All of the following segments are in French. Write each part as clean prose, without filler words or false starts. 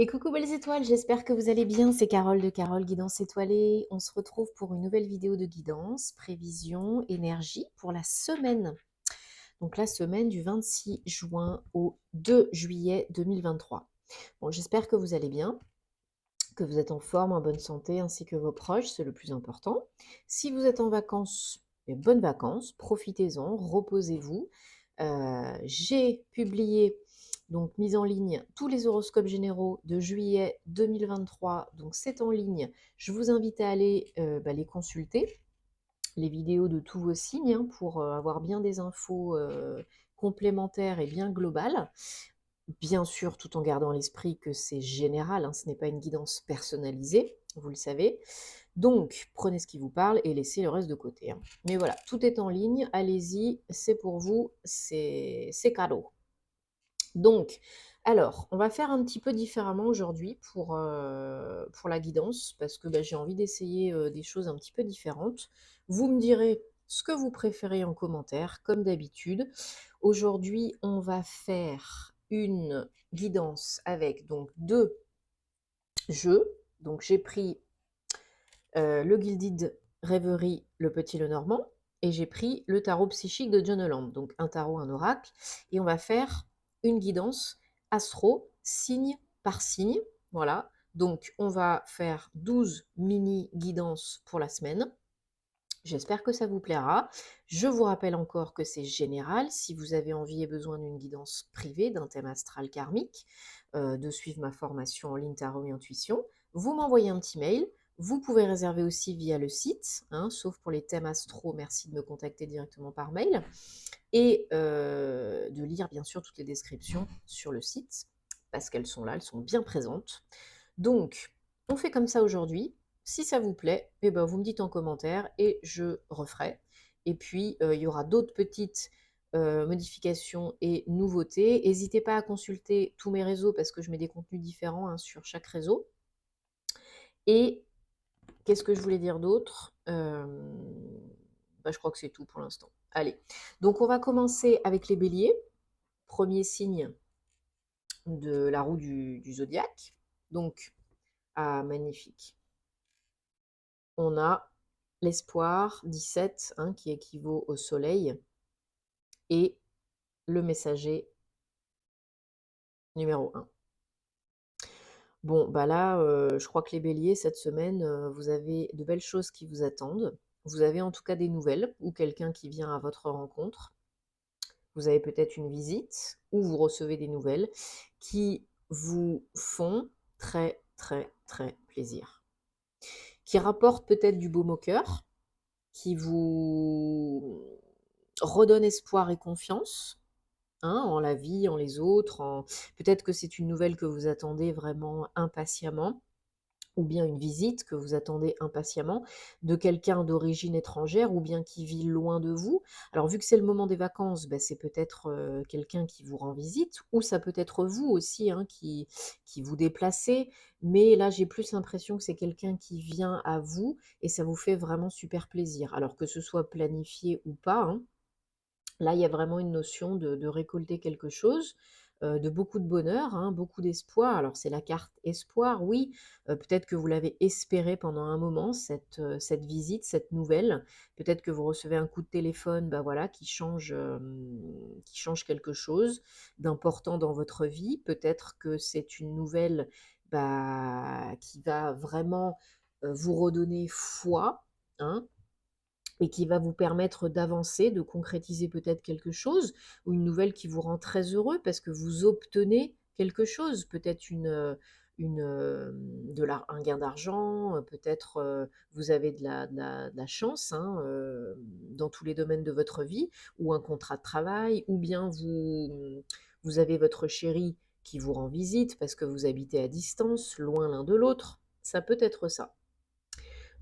Et coucou belles étoiles, j'espère que vous allez bien. C'est Carole de Carole Guidance Étoilée. On se retrouve pour une nouvelle vidéo de guidance, prévision, énergie pour la semaine. Donc la semaine du 26 juin au 2 juillet 2023. Bon, j'espère que vous allez bien, que vous êtes en forme, en bonne santé, ainsi que vos proches, c'est le plus important. Si vous êtes en vacances, bonnes vacances, profitez-en, reposez-vous. J'ai publié, donc mise en ligne, tous les horoscopes généraux de juillet 2023. Donc c'est en ligne. Je vous invite à aller les consulter, les vidéos de tous vos signes, hein, pour avoir bien des infos complémentaires et bien globales. Bien sûr, tout en gardant à l'esprit que c'est général, hein, ce n'est pas une guidance personnalisée, vous le savez. Donc, prenez ce qui vous parle et laissez le reste de côté, hein. Mais voilà, tout est en ligne, allez-y, c'est pour vous, c'est cadeau. Donc, alors, on va faire un petit peu différemment aujourd'hui pour la guidance, parce que j'ai envie d'essayer des choses un petit peu différentes. Vous me direz ce que vous préférez en commentaire, comme d'habitude. Aujourd'hui, on va faire une guidance avec donc deux jeux. Donc, j'ai pris le Gilded Rêverie, le Petit Le Normand, et j'ai pris le tarot psychique de John Holland, donc un tarot, un oracle, et on va faire une guidance astro, signe par signe, voilà. Donc on va faire 12 mini guidances pour la semaine. J'espère que ça vous plaira. Je vous rappelle encore que c'est général. Si vous avez envie et besoin d'une guidance privée, d'un thème astral karmique, de suivre ma formation en ligne tarot et intuition, vous m'envoyez un petit mail. Vous pouvez réserver aussi via le site, hein, sauf pour les thèmes astro, merci de me contacter directement par mail. Et de lire bien sûr toutes les descriptions sur le site, parce qu'elles sont là, elles sont bien présentes. Donc, on fait comme ça aujourd'hui. Si ça vous plaît, vous me dites en commentaire et je referai. Et puis, il y aura d'autres petites modifications et nouveautés. N'hésitez pas à consulter tous mes réseaux parce que je mets des contenus différents, hein, sur chaque réseau. Et qu'est-ce que je voulais dire d'autre? Je crois que c'est tout pour l'instant. Allez, donc on va commencer avec les béliers. Premier signe de la roue du zodiaque. Donc, magnifique. On a l'espoir 17, hein, qui équivaut au soleil, et le messager numéro 1. Bon, là, je crois que les béliers, cette semaine, vous avez de belles choses qui vous attendent. Vous avez en tout cas des nouvelles, ou quelqu'un qui vient à votre rencontre. Vous avez peut-être une visite, ou vous recevez des nouvelles qui vous font très, très, très plaisir. Qui rapportent peut-être du baume au cœur, qui vous redonne espoir et confiance, hein, en la vie, en les autres. Peut-être que c'est une nouvelle que vous attendez vraiment impatiemment, ou bien une visite que vous attendez impatiemment de quelqu'un d'origine étrangère ou bien qui vit loin de vous. Alors vu que c'est le moment des vacances, c'est peut-être quelqu'un qui vous rend visite, ou ça peut être vous aussi, hein, qui vous déplacez, mais là j'ai plus l'impression que c'est quelqu'un qui vient à vous et ça vous fait vraiment super plaisir. Alors que ce soit planifié ou pas, hein, là, il y a vraiment une notion de récolter quelque chose, de beaucoup de bonheur, hein, beaucoup d'espoir. Alors c'est la carte espoir, oui, peut-être que vous l'avez espéré pendant un moment, cette visite, cette nouvelle. Peut-être que vous recevez un coup de téléphone, voilà, qui change quelque chose d'important dans votre vie. Peut-être que c'est une nouvelle, qui va vraiment, vous redonner foi, hein, et qui va vous permettre d'avancer, de concrétiser peut-être quelque chose, ou une nouvelle qui vous rend très heureux parce que vous obtenez quelque chose, peut-être un gain d'argent, peut-être vous avez de la chance, hein, dans tous les domaines de votre vie, ou un contrat de travail, ou bien vous avez votre chéri qui vous rend visite parce que vous habitez à distance, loin l'un de l'autre, ça peut être ça.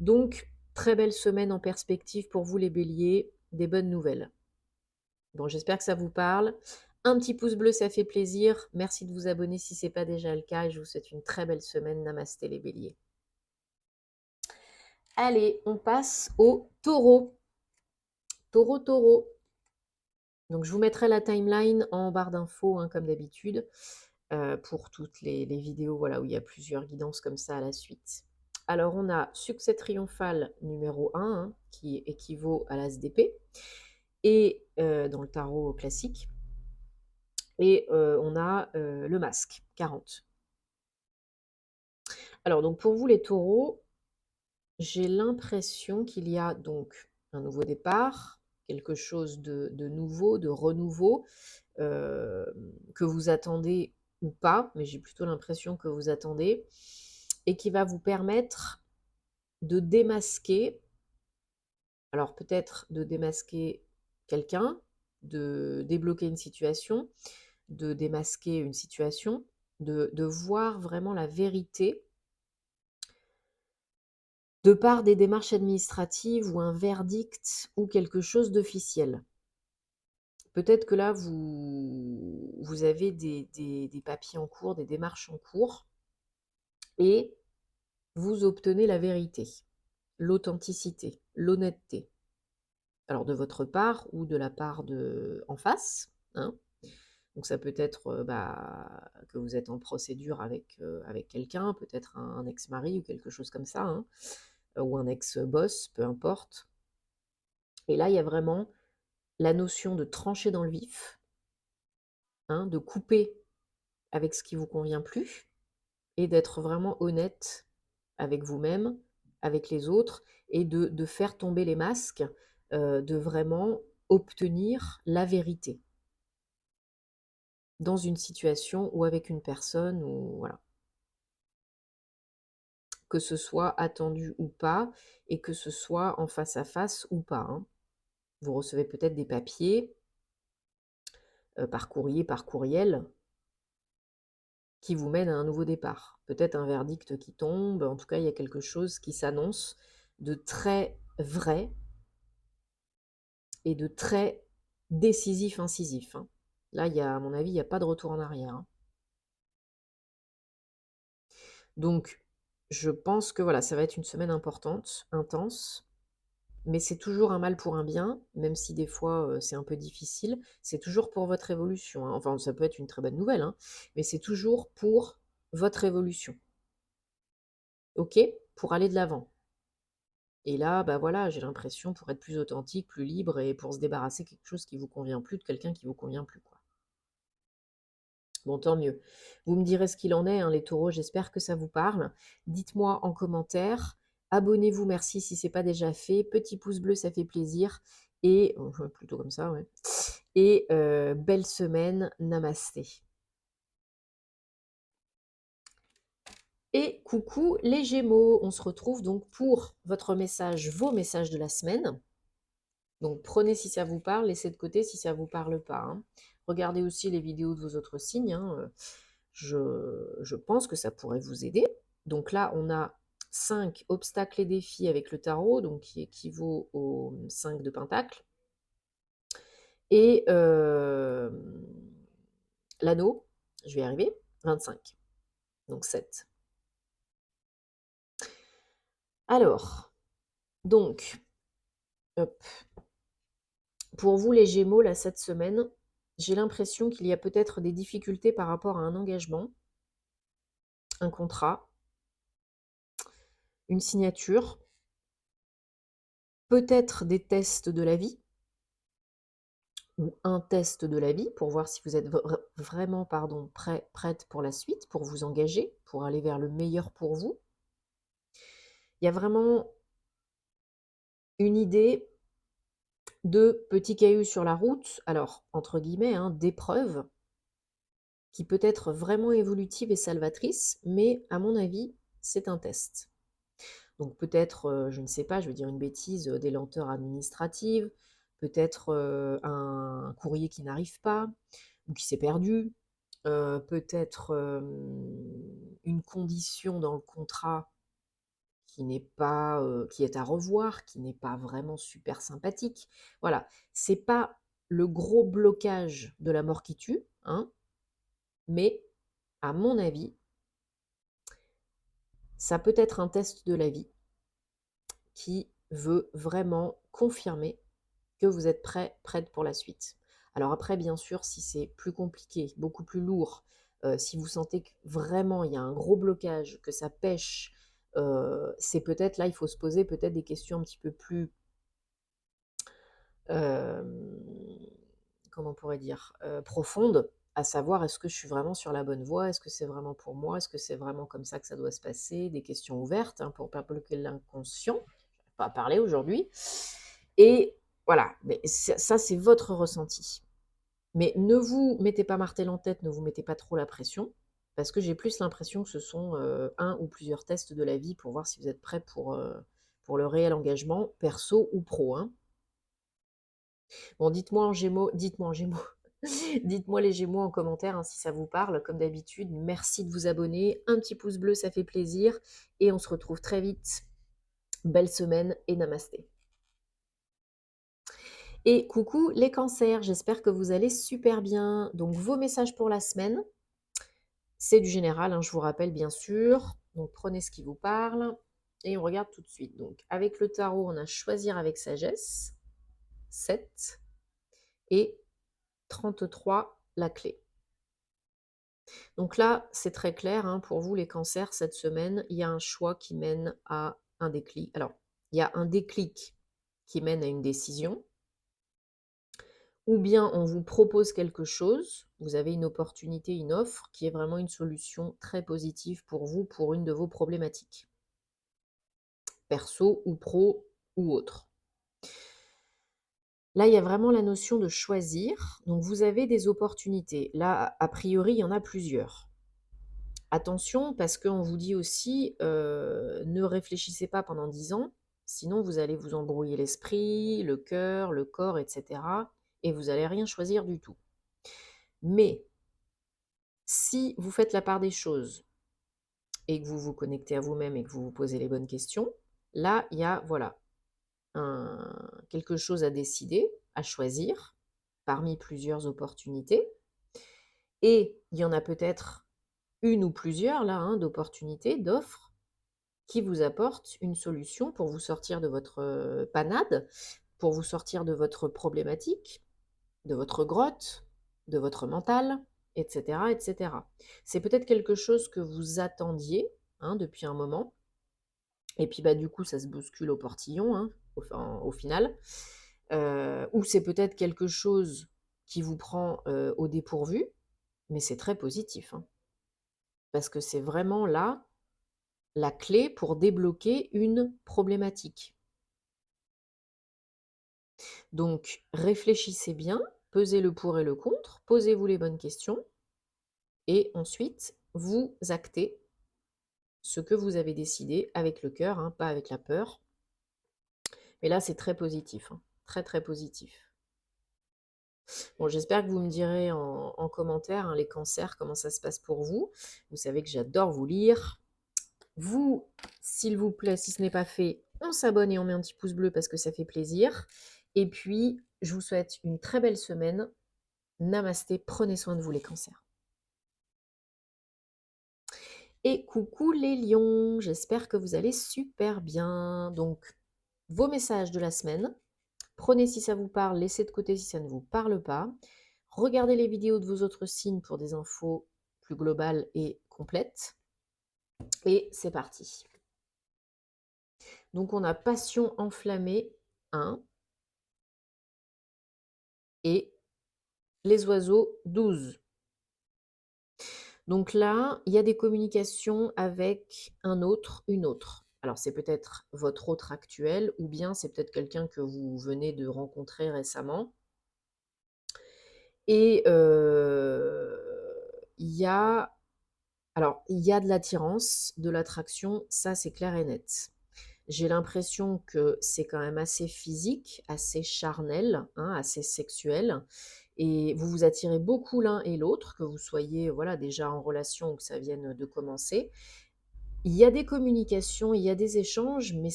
Donc, très belle semaine en perspective pour vous les béliers, des bonnes nouvelles. Bon, j'espère que ça vous parle. Un petit pouce bleu, ça fait plaisir. Merci de vous abonner si ce n'est pas déjà le cas et je vous souhaite une très belle semaine. Namasté les béliers. Allez, on passe au taureau. Taureau, taureau. Donc, je vous mettrai la timeline en barre d'infos, hein, comme d'habitude. pour toutes les vidéos, voilà, où il y a plusieurs guidances comme ça à la suite. Alors on a succès triomphal numéro 1, hein, qui équivaut à l'as d'épée et dans le tarot classique, et on a le masque, 40. Alors donc pour vous les taureaux, j'ai l'impression qu'il y a donc un nouveau départ, quelque chose de nouveau, de renouveau, que vous attendez ou pas, mais j'ai plutôt l'impression que vous attendez, et qui va vous permettre de démasquer, alors peut-être de démasquer quelqu'un, de débloquer une situation, de démasquer une situation, de voir vraiment la vérité de par des démarches administratives ou un verdict ou quelque chose d'officiel. Peut-être que là, vous avez des papiers en cours, des démarches en cours, et vous obtenez la vérité, l'authenticité, l'honnêteté. Alors de votre part ou de la part de en face, hein. Donc ça peut être que vous êtes en procédure avec quelqu'un, peut-être un ex-mari ou quelque chose comme ça, hein, ou un ex-boss, peu importe. Et là, il y a vraiment la notion de trancher dans le vif, hein, de couper avec ce qui vous convient plus, et d'être vraiment honnête avec vous-même, avec les autres, et de faire tomber les masques, de vraiment obtenir la vérité dans une situation ou avec une personne, ou voilà. Que ce soit attendu ou pas, et que ce soit en face à face ou pas, hein. Vous recevez peut-être des papiers, par courrier, par courriel, qui vous mènent à un nouveau départ. Peut-être un verdict qui tombe, en tout cas, il y a quelque chose qui s'annonce de très vrai et de très décisif, incisif, hein. Là, à mon avis, il n'y a pas de retour en arrière, hein. Donc, je pense que voilà, ça va être une semaine importante, intense, mais c'est toujours un mal pour un bien, même si des fois c'est un peu difficile. C'est toujours pour votre évolution, hein. Enfin, ça peut être une très bonne nouvelle, hein, mais c'est toujours pour votre évolution. OK? Pour aller de l'avant. Et là, bah voilà, j'ai l'impression, pour être plus authentique, plus libre, et pour se débarrasser de quelque chose qui vous convient plus, de quelqu'un qui vous convient plus, quoi. Bon, tant mieux. Vous me direz ce qu'il en est, hein, les taureaux, j'espère que ça vous parle. Dites-moi en commentaire. Abonnez-vous, merci si ce n'est pas déjà fait. Petit pouce bleu, ça fait plaisir. Et, plutôt comme ça, ouais. Et belle semaine, namasté. Et coucou les Gémeaux, on se retrouve donc pour votre message, vos messages de la semaine. Donc prenez si ça vous parle, laissez de côté si ça ne vous parle pas, hein. Regardez aussi les vidéos de vos autres signes, hein. Je pense que ça pourrait vous aider. Donc là, on a 5 obstacles et défis avec le tarot, donc qui équivaut aux 5 de Pentacle. Et l'anneau, je vais y arriver, 25. Donc 7. Alors, donc, hop. Pour vous les Gémeaux, là, cette semaine, j'ai l'impression qu'il y a peut-être des difficultés par rapport à un engagement, un contrat, une signature, peut-être des tests de la vie, ou un test de la vie pour voir si vous êtes vraiment prête pour la suite, pour vous engager, pour aller vers le meilleur pour vous. Il y a vraiment une idée de petits cailloux sur la route, alors entre guillemets, hein, d'épreuve, qui peut être vraiment évolutive et salvatrice, mais à mon avis, c'est un test. Donc peut-être, je ne sais pas, je vais dire une bêtise, des lenteurs administratives, peut-être un courrier qui n'arrive pas, ou qui s'est perdu, peut-être une condition dans le contrat qui n'est pas, qui est à revoir, qui n'est pas vraiment super sympathique. Voilà, c'est pas le gros blocage de la mort qui tue, hein, mais à mon avis, ça peut être un test de la vie qui veut vraiment confirmer que vous êtes prête pour la suite. Alors après, bien sûr, si c'est plus compliqué, beaucoup plus lourd, si vous sentez que vraiment il y a un gros blocage, que ça pêche, c'est peut-être là, il faut se poser peut-être des questions un petit peu plus, comment on pourrait dire, profondes, à savoir est-ce que je suis vraiment sur la bonne voie? Est-ce que c'est vraiment pour moi? Est-ce que c'est vraiment comme ça que ça doit se passer? Des questions ouvertes, hein, pour pas bloquer l'inconscient. J'arrive pas à parler aujourd'hui. Et voilà, mais ça c'est votre ressenti. Mais ne vous mettez pas martel en tête, ne vous mettez pas trop la pression, parce que j'ai plus l'impression que ce sont, 1 ou plusieurs tests de la vie pour voir si vous êtes prêts pour le réel engagement, perso ou pro, hein. Bon, dites-moi en Gémeaux, dites-moi les Gémeaux en commentaire, hein, si ça vous parle. Comme d'habitude, merci de vous abonner. Un petit pouce bleu, ça fait plaisir. Et on se retrouve très vite. Belle semaine et namasté. Et coucou les cancers, j'espère que vous allez super bien. Donc vos messages pour la semaine, c'est du général, hein, je vous rappelle bien sûr. Donc prenez ce qui vous parle et on regarde tout de suite. Donc avec le tarot, on a choisir avec sagesse, 7 et 33 la clé. Donc là, c'est très clair, hein, pour vous les cancers, cette semaine, il y a un choix qui mène à un déclic. Alors, il y a un déclic qui mène à une décision, ou bien on vous propose quelque chose, vous avez une opportunité, une offre, qui est vraiment une solution très positive pour vous, pour une de vos problématiques, perso ou pro ou autre. Là, il y a vraiment la notion de choisir. Donc, vous avez des opportunités. Là, a priori, il y en a plusieurs. Attention, parce qu'on vous dit aussi, ne réfléchissez pas pendant 10 ans, sinon vous allez vous embrouiller l'esprit, le cœur, le corps, etc. et vous allez rien choisir du tout. Mais si vous faites la part des choses et que vous vous connectez à vous-même et que vous vous posez les bonnes questions, là, il y a, voilà, quelque chose à décider, à choisir, parmi plusieurs opportunités. Et il y en a peut-être une ou plusieurs, là, hein, d'opportunités, d'offres, qui vous apportent une solution pour vous sortir de votre panade, pour vous sortir de votre problématique, de votre grotte, de votre mental, etc., etc. C'est peut-être quelque chose que vous attendiez, hein, depuis un moment, et puis bah, du coup, ça se bouscule au portillon, hein, au final. Ou c'est peut-être quelque chose qui vous prend au dépourvu, mais c'est très positif, hein, parce que c'est vraiment là la clé pour débloquer une problématique. Donc réfléchissez bien, pesez le pour et le contre, posez-vous les bonnes questions et ensuite vous actez ce que vous avez décidé avec le cœur, hein, pas avec la peur. Mais là, c'est très positif, hein, très très positif. Bon, j'espère que vous me direz en commentaire, hein, les cancers, comment ça se passe pour vous. Vous savez que j'adore vous lire. Vous, s'il vous plaît, si ce n'est pas fait, on s'abonne et on met un petit pouce bleu parce que ça fait plaisir. Et puis, je vous souhaite une très belle semaine. Namasté, prenez soin de vous les cancers. Et coucou les lions, j'espère que vous allez super bien. Donc, vos messages de la semaine, prenez si ça vous parle, laissez de côté si ça ne vous parle pas. Regardez les vidéos de vos autres signes pour des infos plus globales et complètes. Et c'est parti. Donc, on a passion enflammée 1 et les oiseaux 12. Donc là, il y a des communications avec un autre, une autre. Alors c'est peut-être votre autre actuel ou bien c'est peut-être quelqu'un que vous venez de rencontrer récemment. Et il y a il y a de l'attirance, de l'attraction, ça c'est clair et net. J'ai l'impression que c'est quand même assez physique, assez charnel, hein, assez sexuel. Et vous vous attirez beaucoup l'un et l'autre, que vous soyez voilà, déjà en relation ou que ça vienne de commencer. Il y a des communications, il y a des échanges, mais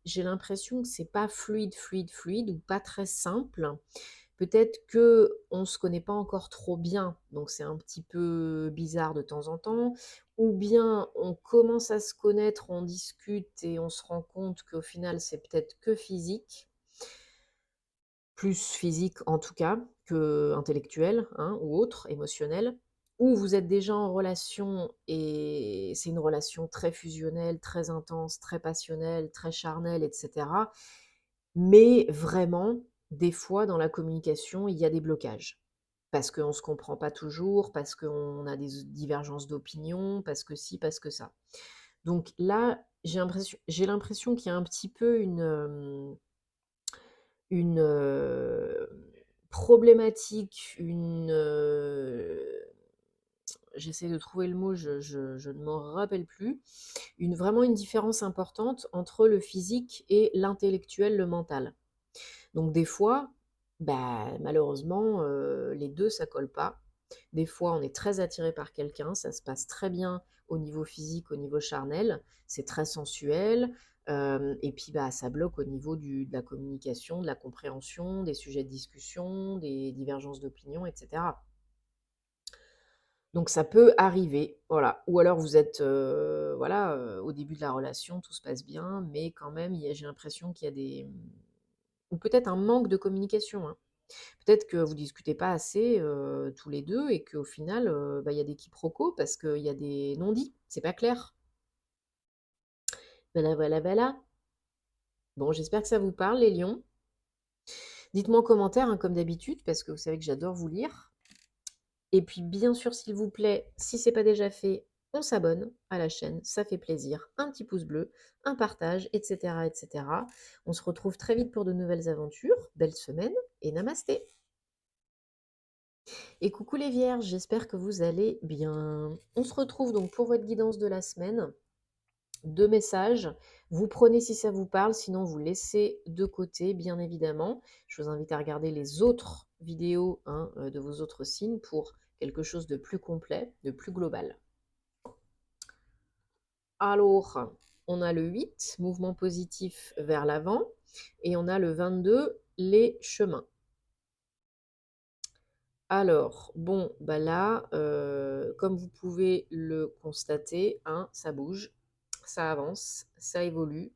j'ai l'impression que c'est pas fluide ou pas très simple. Peut-être qu'on ne se connaît pas encore trop bien, donc c'est un petit peu bizarre de temps en temps. Ou bien on commence à se connaître, on discute et on se rend compte qu'au final c'est peut-être que physique, plus physique en tout cas que intellectuel, hein, ou autre, émotionnel. ou vous êtes déjà en relation et c'est une relation très fusionnelle, très intense, très passionnelle, très charnelle, etc. Mais vraiment, des fois, dans la communication, il y a des blocages. Parce qu'on ne se comprend pas toujours, parce qu'on a des divergences d'opinion, parce que ci, parce que ça. Donc là, j'ai l'impression qu'il y a un petit peu une problématique, j'essaie de trouver le mot, je ne m'en rappelle plus, vraiment une différence importante entre le physique et l'intellectuel, le mental. Donc des fois, bah, malheureusement, les 2 ça colle pas. Des fois, on est très attiré par quelqu'un, ça se passe très bien au niveau physique, au niveau charnel, c'est très sensuel, et puis, bah, ça bloque au niveau de la communication, de la compréhension, des sujets de discussion, des divergences d'opinion, et cetera. Donc ça peut arriver, voilà. Ou alors vous êtes, voilà, au début de la relation, tout se passe bien, mais quand même, j'ai l'impression qu'il y a ou peut-être un manque de communication, hein. Peut-être que vous discutez pas assez, tous les 2 et qu'au final, bah, il y a des quiproquos parce qu'il y a des non-dits, c'est pas clair. Voilà, voilà, voilà. Bon, j'espère que ça vous parle les lions. Dites-moi en commentaire, hein, comme d'habitude, parce que vous savez que j'adore vous lire. Et puis bien sûr, s'il vous plaît, si c'est pas déjà fait, on s'abonne à la chaîne, ça fait plaisir. Un petit pouce bleu, un partage, etc., etc. On se retrouve très vite pour de nouvelles aventures. Belle semaine et namasté. Et coucou les vierges, j'espère que vous allez bien. On se retrouve donc pour votre guidance de la semaine. 2 messages. Vous prenez si ça vous parle, sinon vous laissez de côté, bien évidemment. Je vous invite à regarder les autres vidéos, hein, de vos autres signes pour quelque chose de plus complet, de plus global. Alors, on a le 8, mouvement positif vers l'avant, et on a le 22, les chemins. Alors, bon, bah là, comme vous pouvez le constater, hein, ça bouge, ça avance, ça évolue.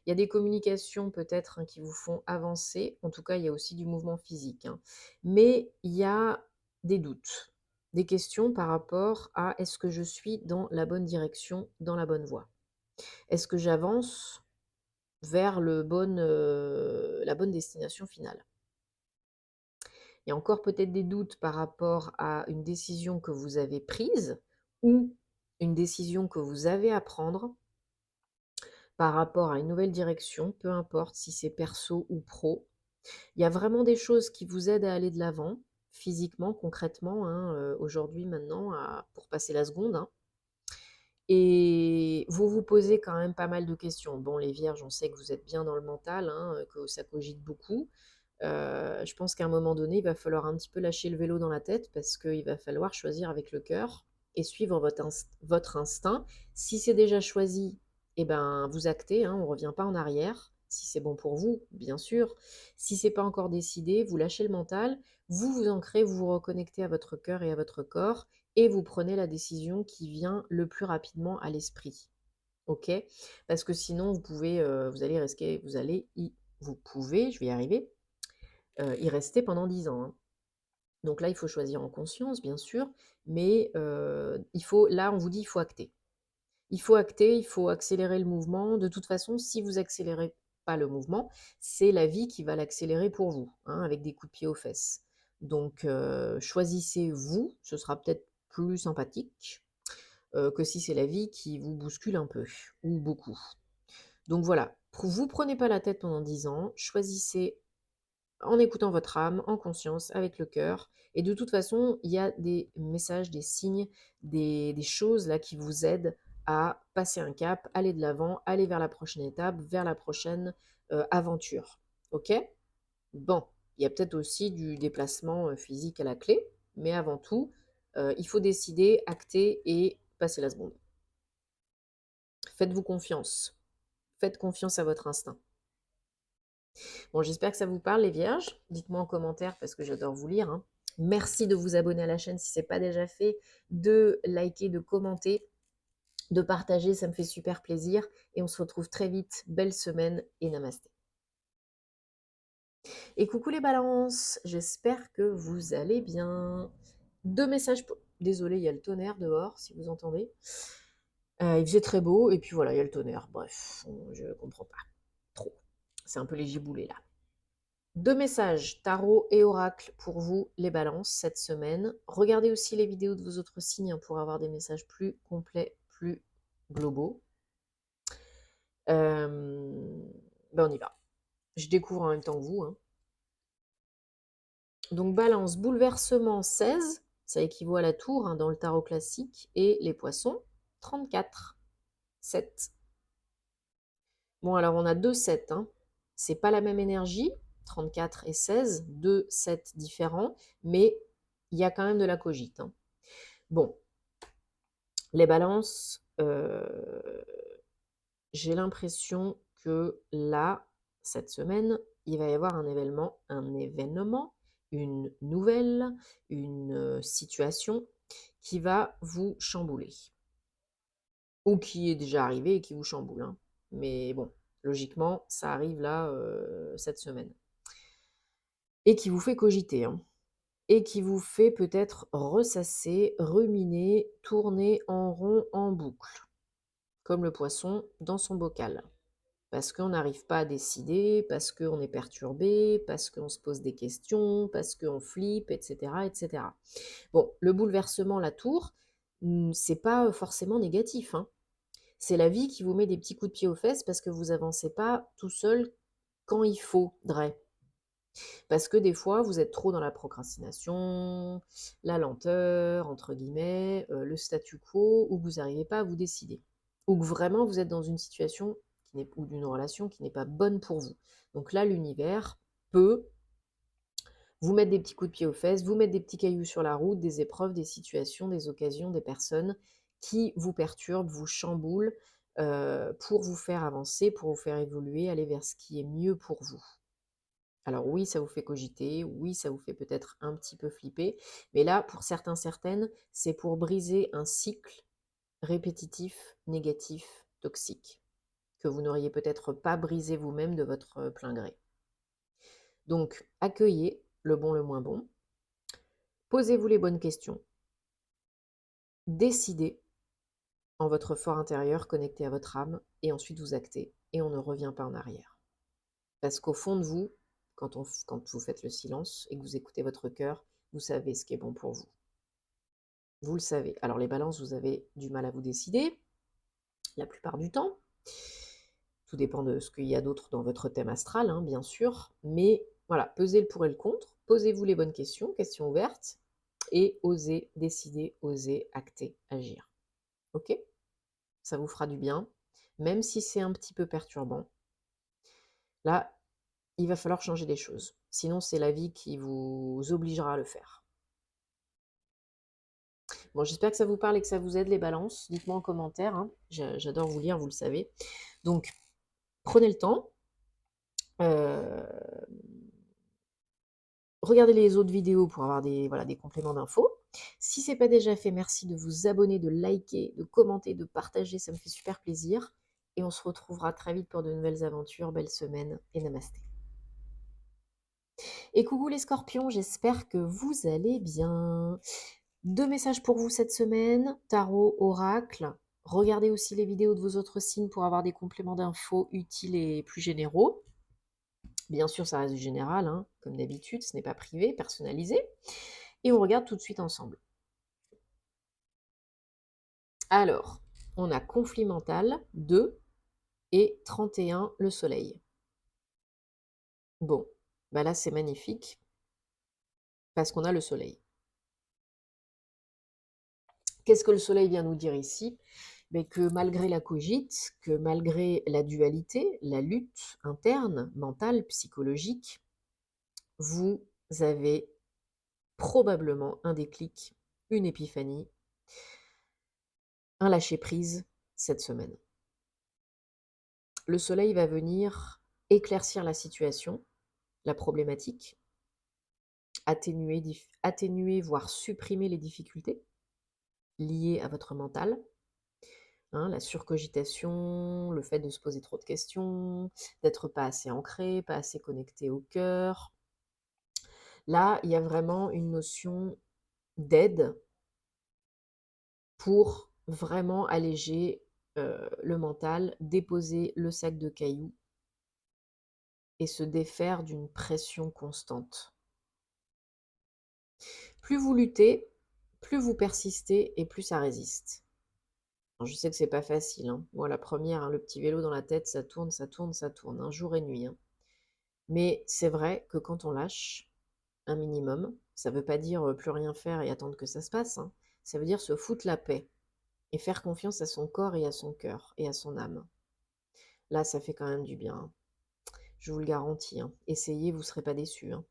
Il y a des communications peut-être, hein, qui vous font avancer. En tout cas, il y a aussi du mouvement physique, hein. Mais il y a des doutes, des questions par rapport à: «Est-ce que je suis dans la bonne direction, dans la bonne voie? Est-ce que j'avance vers la bonne destination finale?» Il y a encore peut-être des doutes par rapport à une décision que vous avez prise ou une décision que vous avez à prendre par rapport à une nouvelle direction, peu importe si c'est perso ou pro. Il y a vraiment des choses qui vous aident à aller de l'avant, physiquement, concrètement, hein, aujourd'hui, maintenant, pour passer la seconde, hein. Et vous vous posez quand même pas mal de questions. Bon, les vierges, on sait que vous êtes bien dans le mental, hein, que ça cogite beaucoup. Je pense qu'à un moment donné, il va falloir un petit peu lâcher le vélo dans la tête parce qu'il va falloir choisir avec le cœur et suivre votre instinct. Si c'est déjà choisi, eh ben, vous actez, hein, on ne revient pas en arrière. Si c'est bon pour vous, bien sûr. Si c'est pas encore décidé, vous lâchez le mental, vous vous ancrez, vous vous reconnectez à votre cœur et à votre corps et vous prenez la décision qui vient le plus rapidement à l'esprit. OK? Parce que sinon, vous allez risquer, vous pouvez, je vais y arriver, y rester pendant 10 ans, hein. Donc là, il faut choisir en conscience, bien sûr, mais là, on vous dit: «Il faut acter». Il faut acter, il faut accélérer le mouvement. De toute façon, si vous accélérez pas le mouvement, c'est la vie qui va l'accélérer pour vous, hein, avec des coups de pied aux fesses. Donc choisissez vous, ce sera peut-être plus sympathique, que si c'est la vie qui vous bouscule un peu ou beaucoup. Donc voilà, vous prenez pas la tête pendant 10 ans, choisissez en écoutant votre âme, en conscience, avec le cœur. Et de toute façon, il y a des messages, des signes, des choses là qui vous aident à passer un cap, aller de l'avant, aller vers la prochaine étape, vers la prochaine aventure. Ok? Bon, il y a peut-être aussi du déplacement physique à la clé, mais avant tout, il faut décider, acter et passer la seconde. Faites-vous confiance. Faites confiance à votre instinct. Bon, j'espère que ça vous parle, les vierges. Dites-moi en commentaire parce que j'adore vous lire, hein. Merci de vous abonner à la chaîne si ce n'est pas déjà fait, de liker, de commenter, de partager, ça me fait super plaisir. Et on se retrouve très vite. Belle semaine et namasté. Et coucou les balances, j'espère que vous allez bien. 2 messages pour désolée, il y a le tonnerre dehors, si vous entendez. Il faisait très beau et puis voilà, il y a le tonnerre. Bref, je comprends pas trop. C'est un peu les giboulées là. 2 messages tarot et oracle pour vous, les balances, cette semaine. Regardez aussi les vidéos de vos autres signes hein, pour avoir des messages plus complets, plus globaux. On y va. Je découvre en même temps que vous. Hein. Donc balance, bouleversement 16, ça équivaut à la tour hein, dans le tarot classique, et les poissons 34, 7. Bon alors on a 2 7, hein. C'est pas la même énergie, 34 et 16, 2 7 différents, mais il y a quand même de la cogite. Hein. Bon, les balances, j'ai l'impression que là, cette semaine, il va y avoir un événement, une nouvelle, une situation qui va vous chambouler. Ou qui est déjà arrivé et qui vous chamboule. Hein. Mais bon, logiquement, ça arrive là, cette semaine. Et qui vous fait cogiter. Hein. Et qui vous fait peut-être ressasser, ruminer, tourner en rond, en boucle. Comme le poisson dans son bocal. Parce qu'on n'arrive pas à décider, parce qu'on est perturbé, parce qu'on se pose des questions, parce qu'on flippe, etc., etc. Bon, le bouleversement, la tour, c'est pas forcément négatif. Hein. C'est la vie qui vous met des petits coups de pied aux fesses parce que vous avancez pas tout seul quand il faudrait. Parce que des fois, vous êtes trop dans la procrastination, la lenteur, entre guillemets, le statu quo, ou que vous n'arrivez pas à vous décider. Ou que vraiment vous êtes dans une situation ou d'une relation qui n'est pas bonne pour vous. Donc là, l'univers peut vous mettre des petits coups de pied aux fesses, vous mettre des petits cailloux sur la route, des épreuves, des situations, des occasions, des personnes qui vous perturbent, vous chamboulent, pour vous faire avancer, pour vous faire évoluer, aller vers ce qui est mieux pour vous. Alors oui, ça vous fait cogiter, oui, ça vous fait peut-être un petit peu flipper, mais là, pour certains, certaines, c'est pour briser un cycle répétitif, négatif, toxique, que vous n'auriez peut-être pas brisé vous-même de votre plein gré. Donc, accueillez le bon, le moins bon, posez-vous les bonnes questions, décidez en votre fort intérieur connecté à votre âme, et ensuite vous actez, et on ne revient pas en arrière. Parce qu'au fond de vous, quand vous faites le silence et que vous écoutez votre cœur, vous savez ce qui est bon pour vous. Vous le savez. Alors les balances, vous avez du mal à vous décider, la plupart du temps. Tout dépend de ce qu'il y a d'autre dans votre thème astral, hein, bien sûr. Mais voilà, pesez le pour et le contre, posez-vous les bonnes questions, questions ouvertes, et osez décider, osez acter, agir. Ok? Ça vous fera du bien, même si c'est un petit peu perturbant. Là, il va falloir changer des choses. Sinon, c'est la vie qui vous obligera à le faire. Bon, j'espère que ça vous parle et que ça vous aide, les balances. Dites-moi en commentaire. Hein. J'adore vous lire, vous le savez. Donc, prenez le temps. Regardez les autres vidéos pour avoir des compléments d'infos. Si ce n'est pas déjà fait, merci de vous abonner, de liker, de commenter, de partager. Ça me fait super plaisir. Et on se retrouvera très vite pour de nouvelles aventures. Belle semaine et namasté. Et coucou les scorpions, j'espère que vous allez bien. 2 messages pour vous cette semaine, tarot, oracle. Regardez aussi les vidéos de vos autres signes pour avoir des compléments d'infos utiles et plus généraux. Bien sûr, ça reste du général, hein, comme d'habitude, ce n'est pas privé, personnalisé. Et on regarde tout de suite ensemble. Alors, on a conflit mental 2 et 31 le soleil. Bon, bah là c'est magnifique parce qu'on a le soleil. Qu'est-ce que le soleil vient nous dire ici? Mais que malgré la cogite, que malgré la dualité, la lutte interne, mentale, psychologique, vous avez probablement un déclic, une épiphanie, un lâcher-prise cette semaine. Le soleil va venir éclaircir la situation, la problématique, atténuer, voire supprimer les difficultés liées à votre mental, hein, la surcogitation, le fait de se poser trop de questions, d'être pas assez ancré, pas assez connecté au cœur. Là, il y a vraiment une notion d'aide pour vraiment alléger le mental, déposer le sac de cailloux et se défaire d'une pression constante. Plus vous luttez, plus vous persistez et plus ça résiste. Alors, je sais que c'est pas facile, hein. Moi, la première, hein, le petit vélo dans la tête, ça tourne, ça tourne, ça tourne, hein, jour et nuit, hein. Mais c'est vrai que quand on lâche un minimum, ça veut pas dire plus rien faire et attendre que ça se passe, hein. Ça veut dire se foutre la paix et faire confiance à son corps et à son cœur et à son âme. Là, ça fait quand même du bien, hein. Je vous le garantis, hein. Essayez, vous ne serez pas déçus, hein.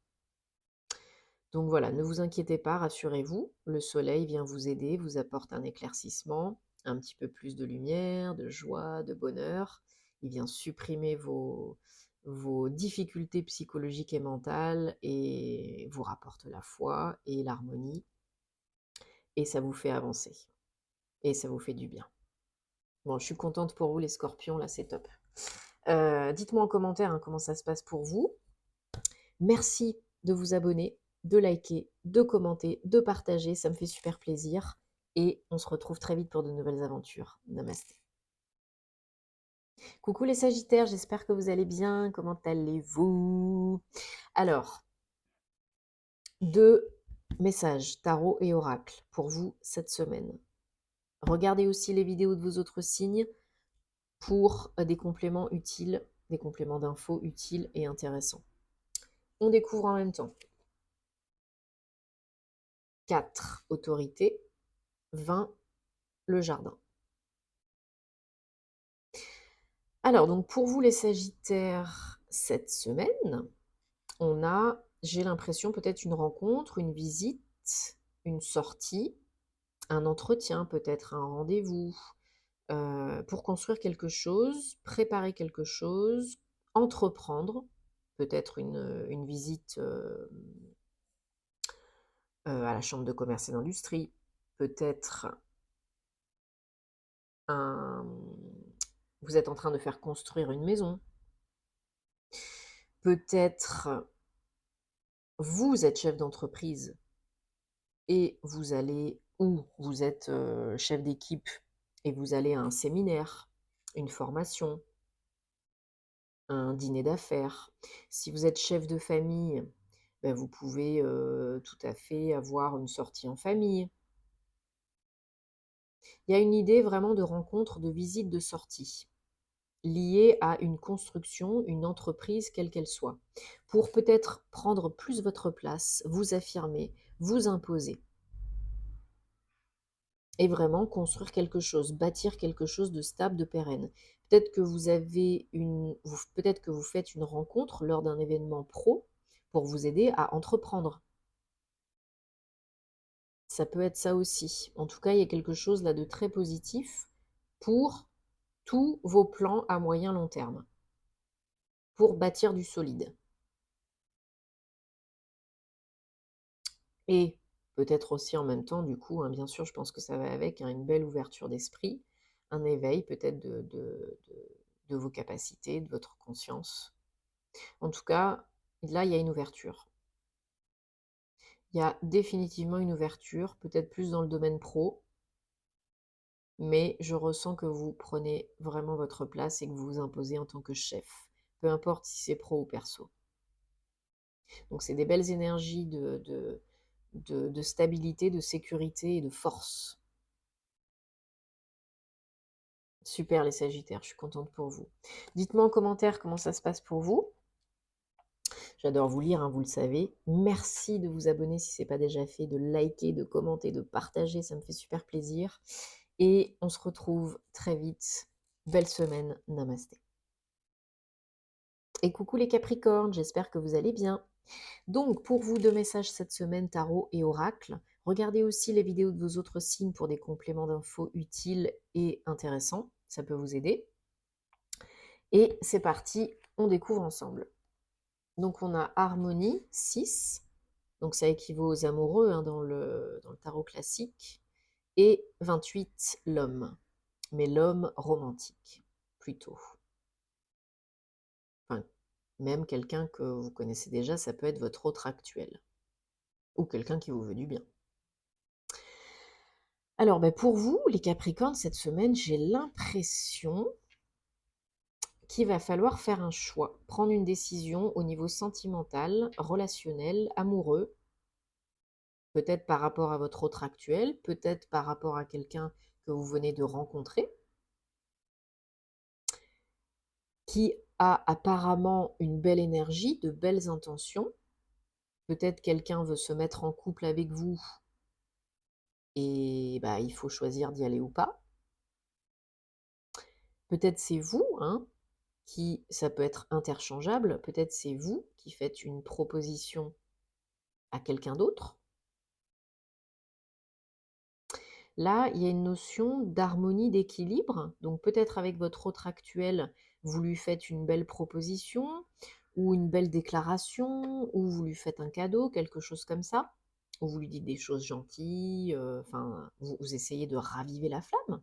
Donc voilà, ne vous inquiétez pas, rassurez-vous, le soleil vient vous aider, vous apporte un éclaircissement, un petit peu plus de lumière, de joie, de bonheur. Il vient supprimer vos difficultés psychologiques et mentales et vous rapporte la foi et l'harmonie et ça vous fait avancer et ça vous fait du bien. Bon, je suis contente pour vous les scorpions, là c'est top. Dites-moi en commentaire, hein, comment ça se passe pour vous. Merci de vous abonner, de liker, de commenter, de partager, ça me fait super plaisir. Et on se retrouve très vite pour de nouvelles aventures. Namasté. Coucou les Sagittaires, j'espère que vous allez bien. Comment allez-vous? Alors, 2 messages, tarot et oracle, pour vous cette semaine. Regardez aussi les vidéos de vos autres signes pour des compléments utiles, des compléments d'infos utiles et intéressants. On découvre en même temps. 4, autorité. 20, le jardin. Alors, donc pour vous les Sagittaires, cette semaine, on a, j'ai l'impression, peut-être une rencontre, une visite, une sortie, un entretien, peut-être un rendez-vous, pour construire quelque chose, préparer quelque chose, entreprendre, peut-être une visite à la chambre de commerce et d'industrie, peut-être vous êtes en train de faire construire une maison, peut-être vous êtes chef d'entreprise et vous allez, ou vous êtes chef d'équipe et vous allez à un séminaire, une formation, un dîner d'affaires. Si vous êtes chef de famille, ben vous pouvez tout à fait avoir une sortie en famille. Il y a une idée vraiment de rencontre, de visite, de sortie, liée à une construction, une entreprise, quelle qu'elle soit, pour peut-être prendre plus votre place, vous affirmer, vous imposer. Et vraiment construire quelque chose, bâtir quelque chose de stable, de pérenne. Peut-être que peut-être que vous faites une rencontre lors d'un événement pro pour vous aider à entreprendre. Ça peut être ça aussi. En tout cas, il y a quelque chose là de très positif pour tous vos plans à moyen long terme, pour bâtir du solide. Et peut-être aussi en même temps, du coup, hein, bien sûr, je pense que ça va avec, hein, une belle ouverture d'esprit, un éveil peut-être de vos capacités, de votre conscience. En tout cas, là, il y a une ouverture. Il y a définitivement une ouverture, peut-être plus dans le domaine pro, mais je ressens que vous prenez vraiment votre place et que vous vous imposez en tant que chef, peu importe si c'est pro ou perso. Donc c'est des belles énergies de stabilité, de sécurité et de force. Super les Sagittaires, je suis contente pour vous. Dites-moi en commentaire comment ça se passe pour vous. J'adore vous lire, hein, vous le savez. Merci de vous abonner si ce n'est pas déjà fait, de liker, de commenter, de partager, ça me fait super plaisir. Et on se retrouve très vite. Belle semaine, namasté. Et coucou les Capricornes, j'espère que vous allez bien. Donc, pour vous, 2 messages cette semaine, tarot et oracle. Regardez aussi les vidéos de vos autres signes pour des compléments d'infos utiles et intéressants. Ça peut vous aider. Et c'est parti, on découvre ensemble. Donc, on a harmonie 6. Donc, ça équivaut aux amoureux hein, dans le tarot classique. Et 28, l'homme. Mais l'homme romantique, plutôt. Enfin, même quelqu'un que vous connaissez déjà, ça peut être votre autre actuel. Ou quelqu'un qui vous veut du bien. Alors, pour vous, les Capricornes, cette semaine, j'ai l'impression qu'il va falloir faire un choix, prendre une décision au niveau sentimental, relationnel, amoureux, peut-être par rapport à votre autre actuel, peut-être par rapport à quelqu'un que vous venez de rencontrer, qui a apparemment une belle énergie, de belles intentions. Peut-être quelqu'un veut se mettre en couple avec vous et il faut choisir d'y aller ou pas. Peut-être c'est vous, hein, qui, ça peut être interchangeable, peut-être c'est vous qui faites une proposition à quelqu'un d'autre. Là, il y a une notion d'harmonie, d'équilibre. Donc peut-être avec votre autre actuel, vous lui faites une belle proposition ou une belle déclaration, ou vous lui faites un cadeau, quelque chose comme ça, ou vous lui dites des choses gentilles, enfin, vous essayez de raviver la flamme,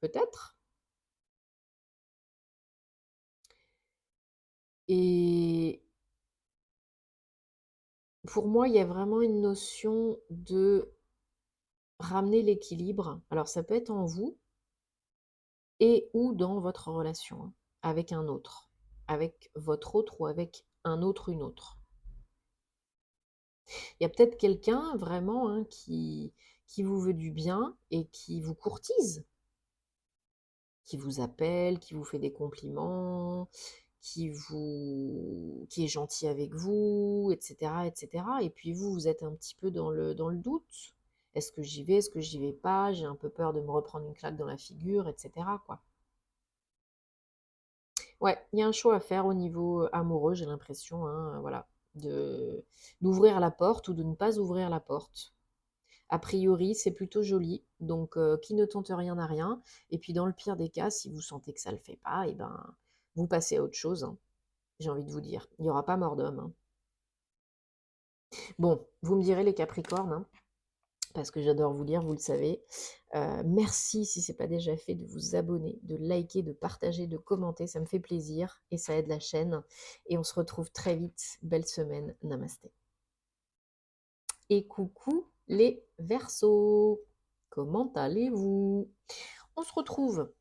peut-être. Et pour moi, il y a vraiment une notion de ramener l'équilibre. Alors ça peut être en vous et ou dans votre relation, hein, avec un autre, avec votre autre ou avec un autre, une autre. Il y a peut-être quelqu'un vraiment, hein, qui vous veut du bien et qui vous courtise, qui vous appelle, qui vous fait des compliments, qui est gentil avec vous, etc., etc. Et puis vous êtes un petit peu dans le doute. Est-ce que j'y vais? Est-ce que j'y vais pas? J'ai un peu peur de me reprendre une claque dans la figure, etc., quoi. Ouais, il y a un choix à faire au niveau amoureux, j'ai l'impression, hein, voilà, de d'ouvrir la porte ou de ne pas ouvrir la porte. A priori, c'est plutôt joli, donc qui ne tente rien n'a rien. Et puis dans le pire des cas, si vous sentez que ça le fait pas, et ben vous passez à autre chose, hein, j'ai envie de vous dire. Il n'y aura pas mort d'homme, hein. Bon, vous me direz les Capricornes, hein, parce que j'adore vous lire, vous le savez. Merci, si ce n'est pas déjà fait, de vous abonner, de liker, de partager, de commenter, ça me fait plaisir et ça aide la chaîne. Et on se retrouve très vite. Belle semaine, namasté. Et coucou les Verseaux, comment allez-vous? On se retrouve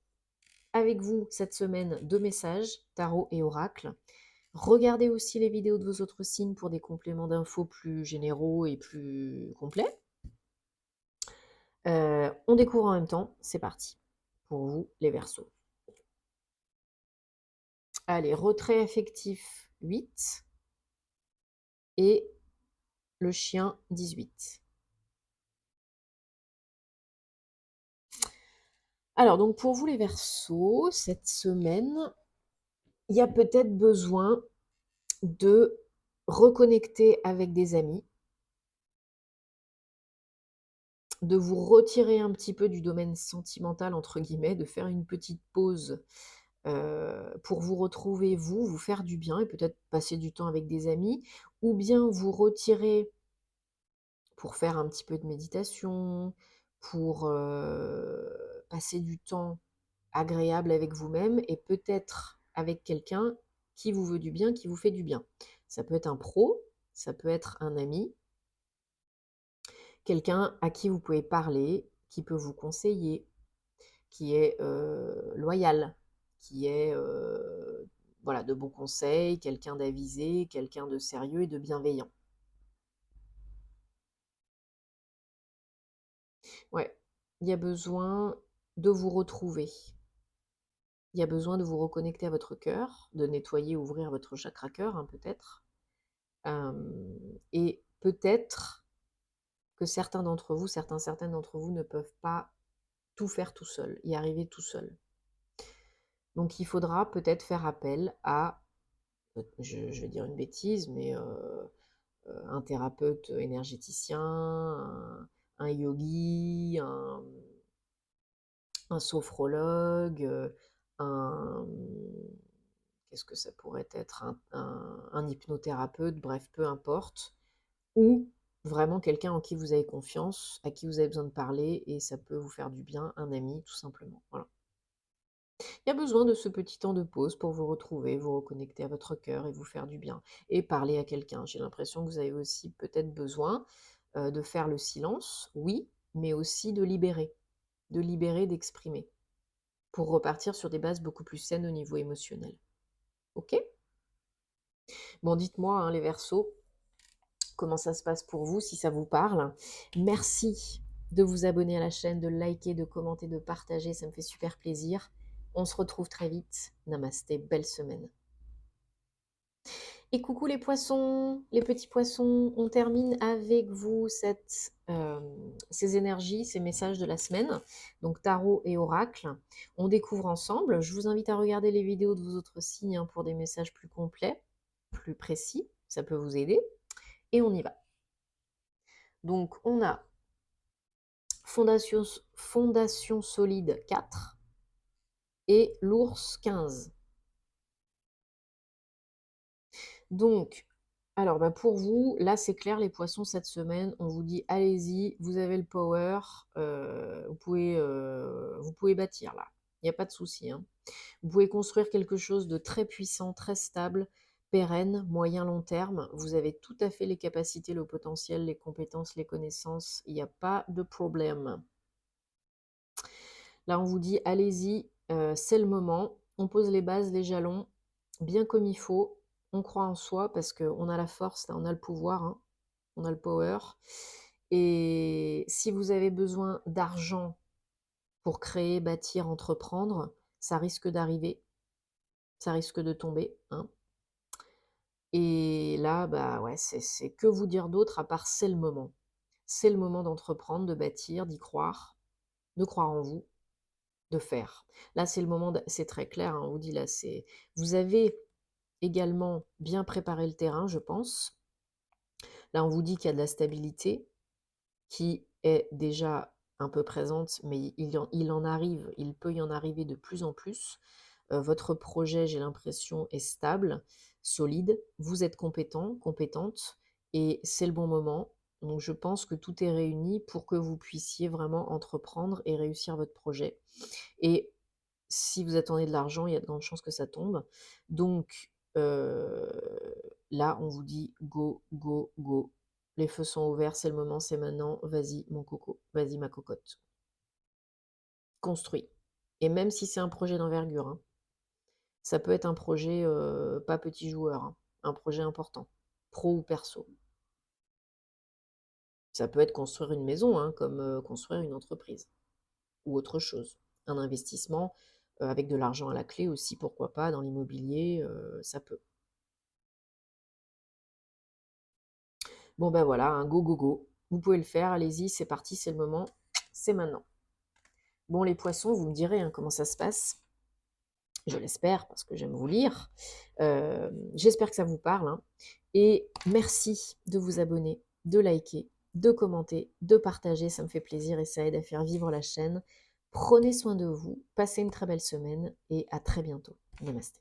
avec vous cette semaine de messages, tarot et oracle. Regardez aussi les vidéos de vos autres signes pour des compléments d'infos plus généraux et plus complets. On découvre en même temps, c'est parti. Pour vous, les Verseaux. Allez, retrait affectif 8 et le chien 18. Alors, donc pour vous, les Verseaux, cette semaine, il y a peut-être besoin de reconnecter avec des amis, de vous retirer un petit peu du domaine sentimental, entre guillemets, de faire une petite pause pour vous retrouver, vous faire du bien et peut-être passer du temps avec des amis, ou bien vous retirer pour faire un petit peu de méditation, pour passer du temps agréable avec vous-même et peut-être avec quelqu'un qui vous veut du bien, qui vous fait du bien. Ça peut être un pro, ça peut être un ami, quelqu'un à qui vous pouvez parler, qui peut vous conseiller, qui est loyal, qui est voilà, de bons conseils, quelqu'un d'avisé, quelqu'un de sérieux et de bienveillant. Ouais, il y a besoin de vous retrouver. Il y a besoin de vous reconnecter à votre cœur, de nettoyer, ouvrir votre chakra cœur, hein, peut-être. Et peut-être que certains d'entre vous, certaines d'entre vous ne peuvent pas tout faire tout seul, y arriver tout seul. Donc il faudra peut-être faire appel à, je vais dire une bêtise, mais un thérapeute énergéticien, un yogi, un sophrologue, un, qu'est-ce que ça pourrait être, un hypnothérapeute, bref, peu importe, ou vraiment quelqu'un en qui vous avez confiance, à qui vous avez besoin de parler et ça peut vous faire du bien, un ami, tout simplement. Voilà. Il y a besoin de ce petit temps de pause pour vous retrouver, vous reconnecter à votre cœur et vous faire du bien. Et parler à quelqu'un. J'ai l'impression que vous avez aussi peut-être besoin de faire le silence, oui, mais aussi de libérer. de libérer, d'exprimer, pour repartir sur des bases beaucoup plus saines au niveau émotionnel. Ok? Bon, dites-moi, hein, les Verseaux, comment ça se passe pour vous, si ça vous parle. Merci de vous abonner à la chaîne, de liker, de commenter, de partager, ça me fait super plaisir. On se retrouve très vite. Namasté, belle semaine. Et coucou les poissons, les petits poissons, on termine avec vous ces énergies, ces messages de la semaine, donc tarot et oracle. On découvre ensemble. Je vous invite à regarder les vidéos de vos autres signes, hein, pour des messages plus complets, plus précis, ça peut vous aider. Et on y va. Donc on a Fondation solide 4 et l'ours 15. Donc, alors pour vous, là c'est clair les poissons cette semaine, on vous dit allez-y, vous avez le power, vous pouvez bâtir là, il n'y a pas de souci, hein. Vous pouvez construire quelque chose de très puissant, très stable, pérenne, moyen, long terme. Vous avez tout à fait les capacités, le potentiel, les compétences, les connaissances, il n'y a pas de problème. Là, on vous dit, allez-y, c'est le moment. On pose les bases, les jalons, bien comme il faut. On croit en soi parce qu'on a la force, là, on a le pouvoir, hein, on a le power. Et si vous avez besoin d'argent pour créer, bâtir, entreprendre, ça risque d'arriver, ça risque de tomber, hein. Et là, bah ouais, c'est que vous dire d'autre à part c'est le moment. C'est le moment d'entreprendre, de bâtir, d'y croire, de croire en vous, de faire. Là, c'est le moment, c'est très clair, hein, on vous dit là, vous avez également bien préparé le terrain, je pense. Là, on vous dit qu'il y a de la stabilité qui est déjà un peu présente, mais il en arrive, il peut y en arriver de plus en plus. Votre projet, j'ai l'impression, est stable, solide. Vous êtes compétent, compétente, et c'est le bon moment. Donc, je pense que tout est réuni pour que vous puissiez vraiment entreprendre et réussir votre projet. Et si vous attendez de l'argent, il y a de grandes chances que ça tombe. Donc, là, on vous dit go, go, go. Les feux sont ouverts, c'est le moment, c'est maintenant. Vas-y, mon coco, vas-y, ma cocotte. Construis. Et même si c'est un projet d'envergure, hein, ça peut être un projet pas petit joueur, hein, un projet important, pro ou perso. Ça peut être construire une maison, hein, comme construire une entreprise ou autre chose. Un investissement avec de l'argent à la clé aussi, pourquoi pas, dans l'immobilier, ça peut. Bon ben voilà, un go, go, go. Vous pouvez le faire, allez-y, c'est parti, c'est le moment, c'est maintenant. Bon, les poissons, vous me direz, hein, comment ça se passe. Je l'espère, parce que j'aime vous lire. J'espère que ça vous parle, hein. Et merci de vous abonner, de liker, de commenter, de partager. Ça me fait plaisir et ça aide à faire vivre la chaîne. Prenez soin de vous, passez une très belle semaine et à très bientôt. Namasté.